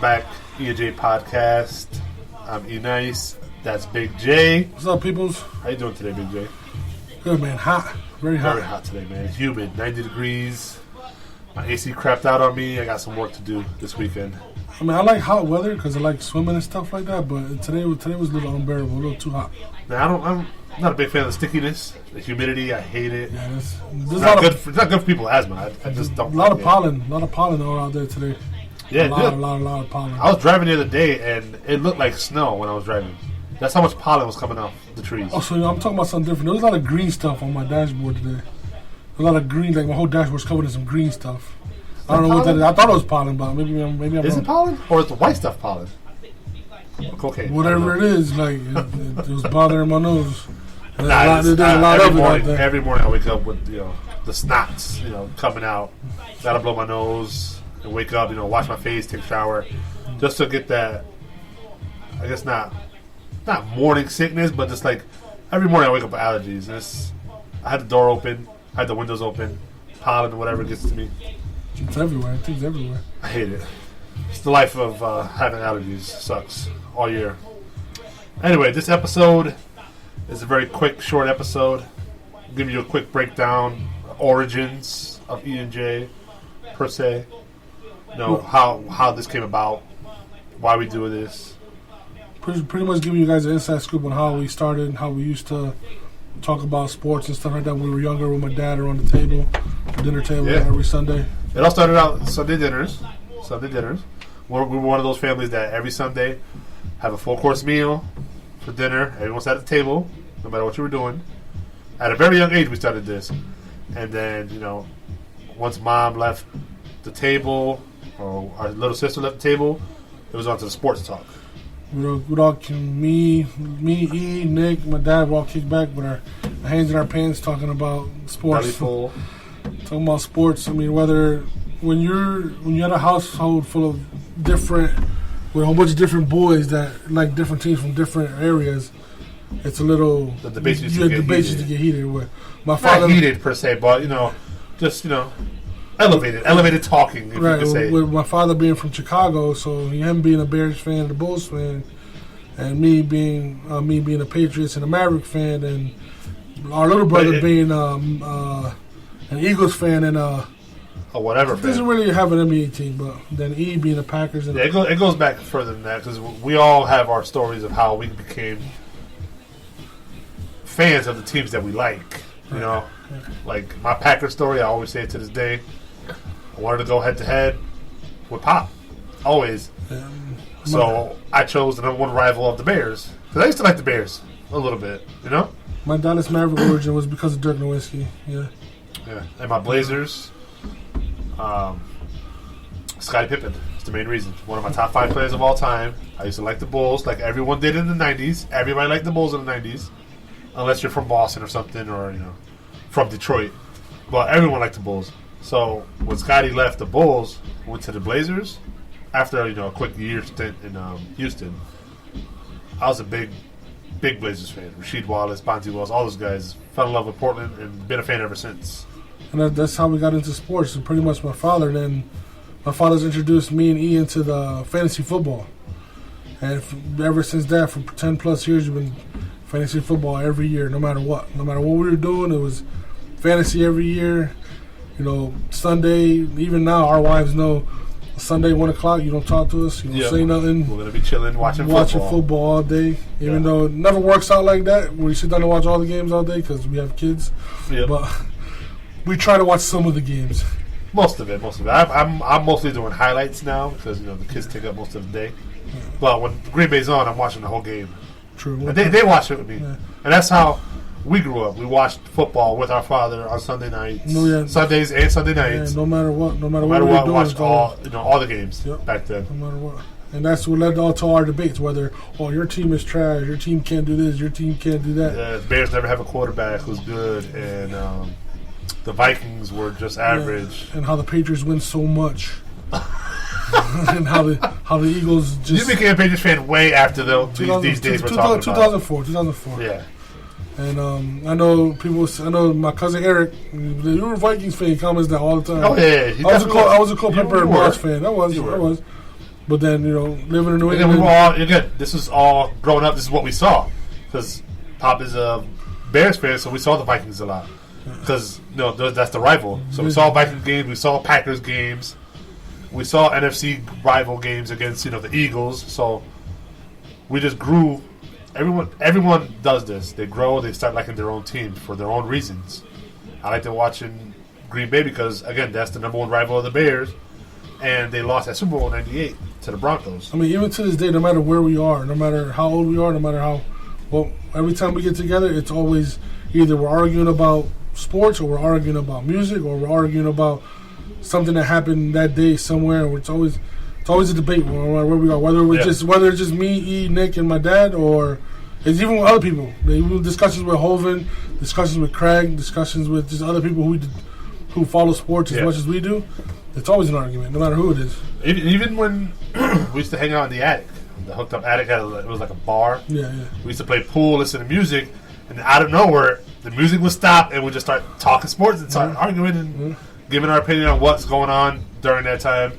Welcome back, E&J Podcast. I'm E-Nice. That's Big J. What's up, peoples? How you doing today, Big J? Good, man. Hot. Very hot. Very hot today, man. It's humid. 90 degrees. My AC crapped out on me. I got some work to do this weekend. I mean, I like hot weather because I like swimming and stuff like that, but today was a little unbearable, a little too hot. Now, I'm not a big fan of the stickiness, the humidity. I hate it. Yeah, It's not good for people with asthma. I just don't a lot like of pollen. A lot of pollen out there today. Yeah, a lot of pollen. I was driving the other day, and it looked like snow when I was driving. That's how much pollen was coming off the trees. Oh, so I'm talking about something different. There was a lot of green stuff on my dashboard today. A lot of green, like my whole dashboard's covered in some green stuff. I don't know what that is. I thought it was pollen, but maybe I'm Is wrong. it pollen? Or is the white stuff pollen? Okay. Whatever it is, like it was bothering my nose. Every morning I wake up with the snots coming out. Gotta blow my nose and wake up, wash my face, take a shower, just to get that. I guess not morning sickness, but just like every morning I wake up with allergies. I had the door open, I had the windows open, pollen or whatever gets to me. It's everywhere. Things everywhere. I hate it. It's the life of having allergies. Sucks all year. Anyway, this episode is a very quick, short episode. I'll give you a quick breakdown, origins of E&J per se. How this came about, why we do this. Pretty much giving you guys an inside scoop on how we started, how we used to talk about sports and stuff like that when we were younger with my dad around the dinner table every Sunday. It all started out Sunday dinners. We're one of those families that every Sunday have a full-course meal for dinner. Everyone's at the table, no matter what you were doing. At a very young age, we started this. And then, once Mom left the table, or our little sister left the table, it was on to the sports talk. We'd all, me, E, Nick, my dad, would all kick back with our hands in our pants talking about sports. Belly full. Talking about sports. I mean, when you're at a household full of with a whole bunch of different boys that like different teams from different areas, it's a little. The debates used to get heated. With my father, not heated per se, but just elevated talking. If you could say. With my father being from Chicago, so him being a Bears fan, the Bulls fan, and me being a Patriots and a Maverick fan, and our little brother being an Eagles fan and a whatever fan. Doesn't really have an NBA team, but then E being a Packers. And it goes back further than that because we all have our stories of how we became fans of the teams that we like. Like my Packers story, I always say it to this day. I wanted to go head to head with Pop, always. So I chose the number one rival of the Bears because I used to like the Bears a little bit. My Dallas Maverick origin was because of Dirk Nowitzki. Yeah. And my Blazers, Scottie Pippen is the main reason. One of my top 5 players of all time. I used to like the Bulls like everyone did in the 90s. Everybody liked the Bulls in the 90s. Unless you're from Boston or something or, from Detroit. But everyone liked the Bulls. So when Scottie left the Bulls, went to the Blazers, after, a quick year stint in Houston, I was a big Blazers fan. Rasheed Wallace, Bonzi Wells, all those guys. Fell in love with Portland and been a fan ever since. And that's how we got into sports. And pretty much my father's introduced me and E into the fantasy football. And ever since that, for 10 plus years, we've been fantasy football every year, no matter what. No matter what we were doing, it was fantasy every year. Sunday, even now, our wives know Sunday, 1 o'clock, you don't talk to us, you don't say nothing. We're going to be chilling, watching football all day. Even though it never works out like that. We sit down and watch all the games all day because we have kids. Yep. But we try to watch some of the games. Most of it. I'm mostly doing highlights now because the kids take up most of the day. But when Green Bay's on, I'm watching the whole game. True. And they watch it with me, and that's how we grew up. We watched football with our father on Sunday nights, Sundays and Sunday nights. No matter what, we watched all the games back then. No matter what. And that's what led to all our debates, whether, your team is trash, your team can't do this, your team can't do that. Yeah, the Bears never have a quarterback who's good, and the Vikings were just average. And how the Patriots win so much. And how the Eagles just... You became a Patriots fan way after these days we're talking 2004. Yeah. And I know my cousin Eric, you were a Vikings fan, he comments that all the time. Oh, yeah. I was a Cole Pepper and March fan. I was. But then, living in New Again, England. this is all growing up. This is what we saw because Pop is a Bears fan, so we saw the Vikings a lot because that's the rival. So we saw Vikings games, we saw Packers games, we saw NFC rival games against the Eagles. So we just grew. Everyone does this. They grow. They start liking their own team for their own reasons. I like to watching Green Bay because again, that's the number one rival of the Bears, and they lost at Super Bowl '98 to the Broncos. I mean, even to this day, no matter where we are, no matter how old we are, no matter how every time we get together, it's always either we're arguing about sports or we're arguing about music or we're arguing about something that happened that day somewhere. It's always a debate where we are, whether it's just me, E, Nick, and my dad, or it's even with other people. Even discussions with Hovind, discussions with Craig, discussions with just other people who follow sports as much as we do. It's always an argument, no matter who it is. Even when we used to hang out in the attic, the hooked up attic it was like a bar. Yeah. We used to play pool, listen to music, and out of nowhere, the music would stop, and we'd just start talking sports and start arguing and giving our opinion on what's going on during that time.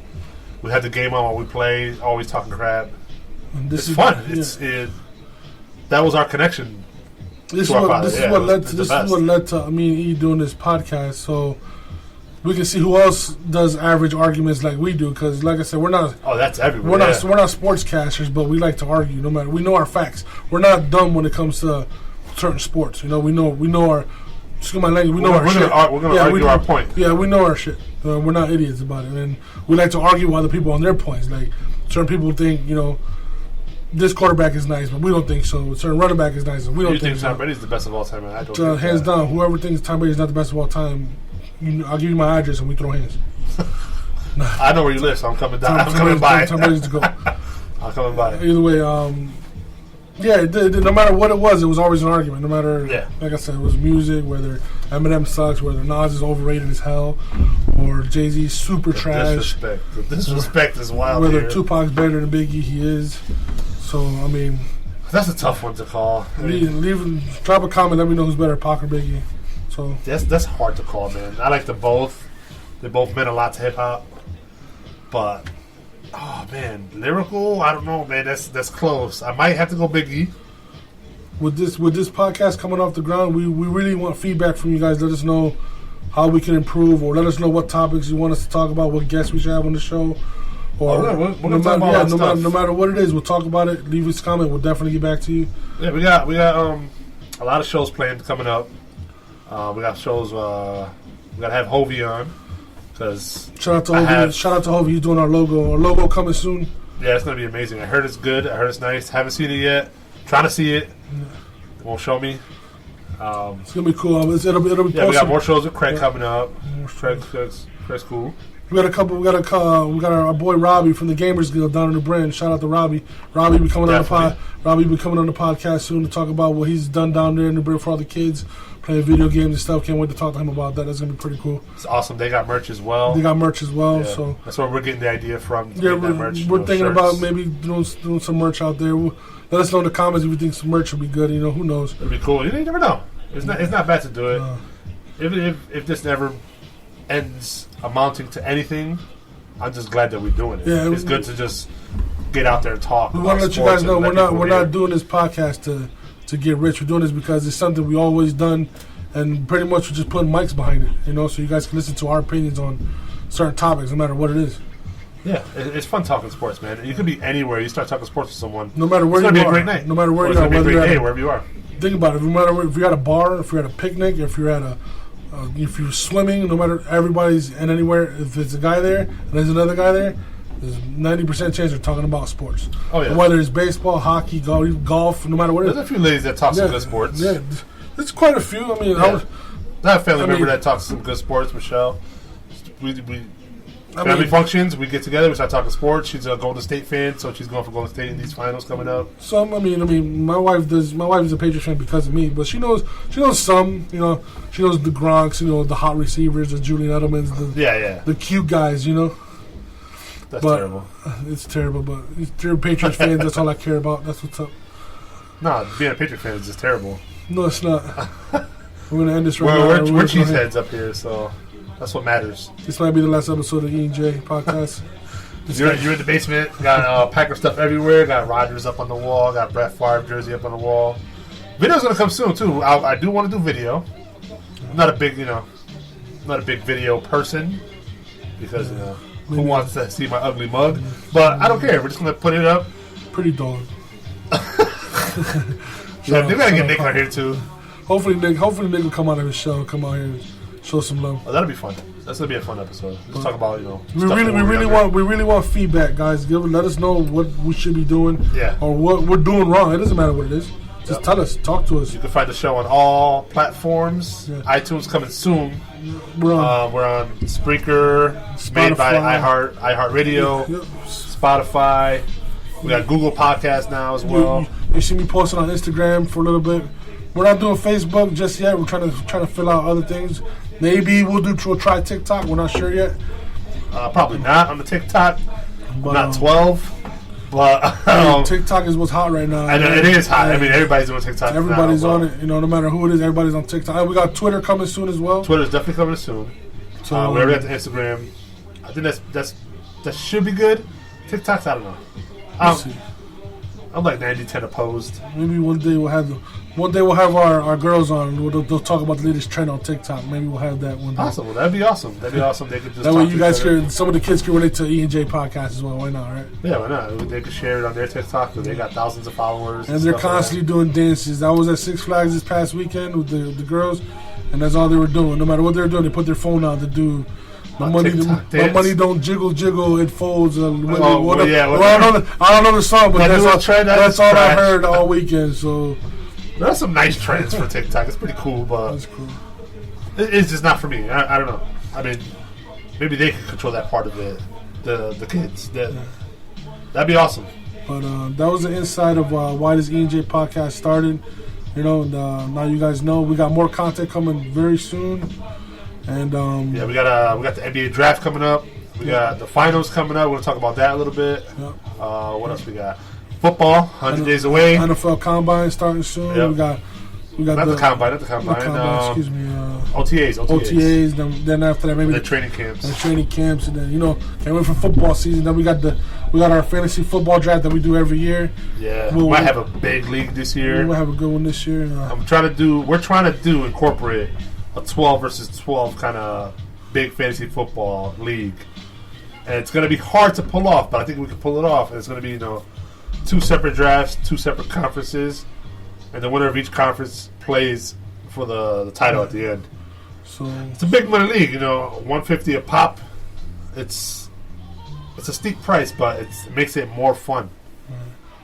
We had the game on while we play, always talking crap. It's fun. That was our connection. This is what led to me and E doing this podcast, so we can see who else does average arguments like we do. Because, like I said, we're not. Oh, that's everywhere. We're not sportscasters, but we like to argue. No matter, we know our facts. We're not dumb when it comes to certain sports. We know our. Excuse my language. We know our shit. We're going to argue our point. Yeah, we know our shit. We're not idiots about it, and we like to argue with other people on their points. Like certain people think, this quarterback is nice, but we don't think so. Certain running back is nice, and we don't think so. Tom Brady's the best of all time? I don't hands down. Whoever thinks Tom Brady is not the best of all time, I'll give you my address and we throw hands. I know where you live, so I'm coming down. I'm coming by. Tom Brady's to go. I'm coming by. Either way, no matter what it was always an argument. No matter, like I said, it was music, whether Eminem sucks, whether Nas is overrated as hell, or Jay-Z's super trash. The disrespect is wild. Whether here. Tupac's better than Biggie, he is. So, I mean... That's a tough one to call. Drop a comment, let me know who's better, Pac or Biggie. So that's hard to call, man. I like them both. They both meant a lot to hip-hop. But... Oh man, lyrical? I don't know, man. That's close. I might have to go Biggie. With this podcast coming off the ground, we really want feedback from you guys. Let us know how we can improve, or let us know what topics you want us to talk about, what guests we should have on the show. Or we're gonna talk about no matter what it is, we'll talk about it. Leave us a comment. We'll definitely get back to you. Yeah, we got a lot of shows planned coming up. We got shows. We gotta have Hovey on. Shout out to Hovey. He's doing our logo. Our logo coming soon. Yeah, it's gonna be amazing. I heard it's good. I heard it's nice. Haven't seen it yet. Trying to see it. It won't show me. It's gonna be cool. It'll be. Yeah, we got more shows with Craig coming up. Craig's cool. We got our boy Robbie from the Gamers Guild down in the Brand. Shout out to Robbie. Robbie be coming on the podcast soon to talk about what he's done down there in the Brand for all the kids. Playing video games and stuff. Can't wait to talk to him about that. That's going to be pretty cool. It's awesome. They got merch as well. So that's where we're getting the idea from. Yeah, we're thinking shirts. About maybe doing some merch out there. Let us know in the comments if you think some merch would be good. Who knows? It'd be cool. You never know. It's not bad to do it. If this never ends amounting to anything, I'm just glad that we're doing it. Yeah, it's good to just get out there and talk. We want to let you guys know we're not doing this podcast to get rich. We're doing this because it's something we always done, and pretty much we're just putting mics behind it, so you guys can listen to our opinions on certain topics, no matter what it is. Yeah, it's fun talking sports, man. You could be anywhere. You start talking sports with someone. No matter where you are. It's going to be a great night. No matter where you are. It's going to be a great day wherever you are. Think about it. No matter if you're at a bar, if you're at a picnic, if you're at if you're swimming, no matter everybody's and anywhere. If there's a guy there and there's another guy there, there's 90% chance they're talking about sports. Oh, yeah. Whether it's baseball, hockey, golf, no matter what it is. There's a few ladies that talk some good sports. Yeah, there's quite a few. I mean, I have a family member that talks some good sports, Michelle. Family functions, we get together, we start talking sports. She's a Golden State fan, so she's going for Golden State in these finals coming up. Some, I mean, my wife is a Patriots fan because of me, but she knows some. She knows the Gronks, the hot receivers, the Julian Edelmans, the cute guys. That's terrible. It's terrible, but if you're a Patriots fan, that's all I care about. That's what's up. No, being a Patriots fan is just terrible. No, it's not. We're gonna end this right now. We're cheeseheads up here, so. That's what matters. This might be the last episode of E&J podcast. You're in the basement. Got Packer stuff everywhere. Got Rodgers up on the wall. Got Brett Favre jersey up on the wall. Video's gonna come soon too. I do want to do video. I'm not a big video person because who wants to see my ugly mug? But I don't care. We're just gonna put it up. Pretty dog. So they gotta get Nick out here too. Hopefully Nick will come out of his show. Come out here and show some love. Oh, that'll be fun. That's gonna be a fun episode. Let's talk about we really want feedback, guys. Let us know what we should be doing, or what we're doing wrong. It doesn't matter what it is. Just tell us, talk to us. You can find the show on all platforms. Yeah. iTunes coming soon. We're on Spreaker, Spotify. Made by iHeartRadio, Spotify. We got Google Podcasts now as well. You see me posting on Instagram for a little bit. We're not doing Facebook just yet. We're trying to fill out other things. Maybe we'll try TikTok. We're not sure yet. Probably not on the TikTok. But, not 12. But TikTok is what's hot right now. And it is hot. I mean, everybody's doing TikTok. Everybody's on it. No matter who it is, everybody's on TikTok. And we got Twitter coming soon as well. Twitter's definitely coming soon. So we already got the Instagram. I think that should be good. TikTok's, I don't know. I'm like 90-10 opposed. Maybe one day we'll have our girls on. They'll talk about the latest trend on TikTok. Maybe we'll have that one day. Possible. That'd be awesome. They could just that way you guys some of the kids can relate to E&J podcast as well. Why not, right? Yeah, why not? They could share it on their TikTok because they got thousands of followers. And they're constantly doing dances. I was at Six Flags this past weekend with the girls, and that's all they were doing. No matter what they were doing, they put their phone out to do. My money don't jiggle, it folds. I don't know the song, but that's all I heard all weekend. So there's some nice trends for TikTok. It's pretty cool, but that's cool. It's just not for me. I don't know. I mean, maybe they can control that part of it. The kids. That'd be awesome. But that was the inside of why this E&J podcast started. Now you guys know we got more content coming very soon. And we got the NBA draft coming up. We got the finals coming up. We're gonna talk about that a little bit. Yep. What else we got? Football, 100 days away. NFL Combine starting soon. Yep. We got not the combine. Excuse me. OTAs. Then after that, maybe the training camps. And then can't wait for football season. Then we got our fantasy football draft that we do every year. Yeah, we might have a big league this year. We'll have a good one this year. We're trying to incorporate a 12 versus 12 kind of big fantasy football league. And it's going to be hard to pull off, but I think we can pull it off. And it's going to be, 2 separate drafts, 2 separate conferences, and the winner of each conference plays for the title at the end. So it's a big money league, $150 a pop. It's a steep price, but it makes it more fun.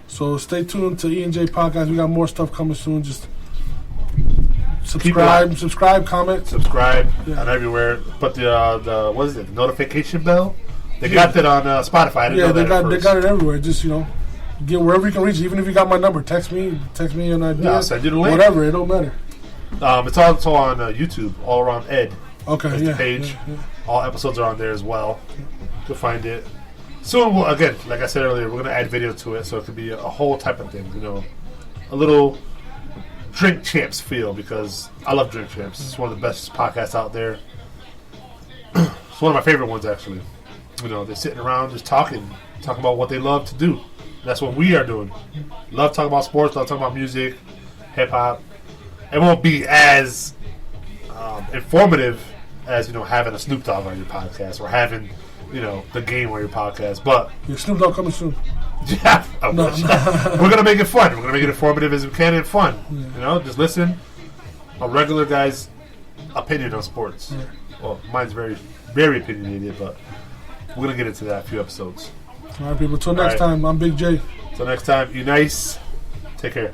So stay tuned to E&J Podcast. We got more stuff coming soon. Just subscribe, comment. Subscribe on everywhere. But the what is it? The notification bell? They got that on Spotify. They got it everywhere. Just get wherever you can reach. Even if you got my number, text me an idea. Yeah, I'll send you the link. Whatever, it don't matter. It's also on YouTube, All Around Ed. Okay, the page. Yeah. All episodes are on there as well. You'll find it. Soon, again, like I said earlier, we're gonna add video to it, so it could be a whole type of thing. A little Drink Champs feel, because I love Drink Champs. It's one of the best podcasts out there. It's one of my favorite ones, actually. They're sitting around just talking about what they love to do. That's what we are doing. Love talking about sports, love talking about music, hip hop. It won't be as informative as having a Snoop Dogg on your podcast or having the game on your podcast. But Snoop Dogg coming soon. Yeah, we're gonna make it fun. We're gonna make it informative as we can and fun. Yeah. Just listen. A regular guy's opinion on sports. Yeah. Well, mine's very, very opinionated, but we're gonna get into that in a few episodes. All right, people. Till next time, I'm Big J. Till next time, you nice. Take care.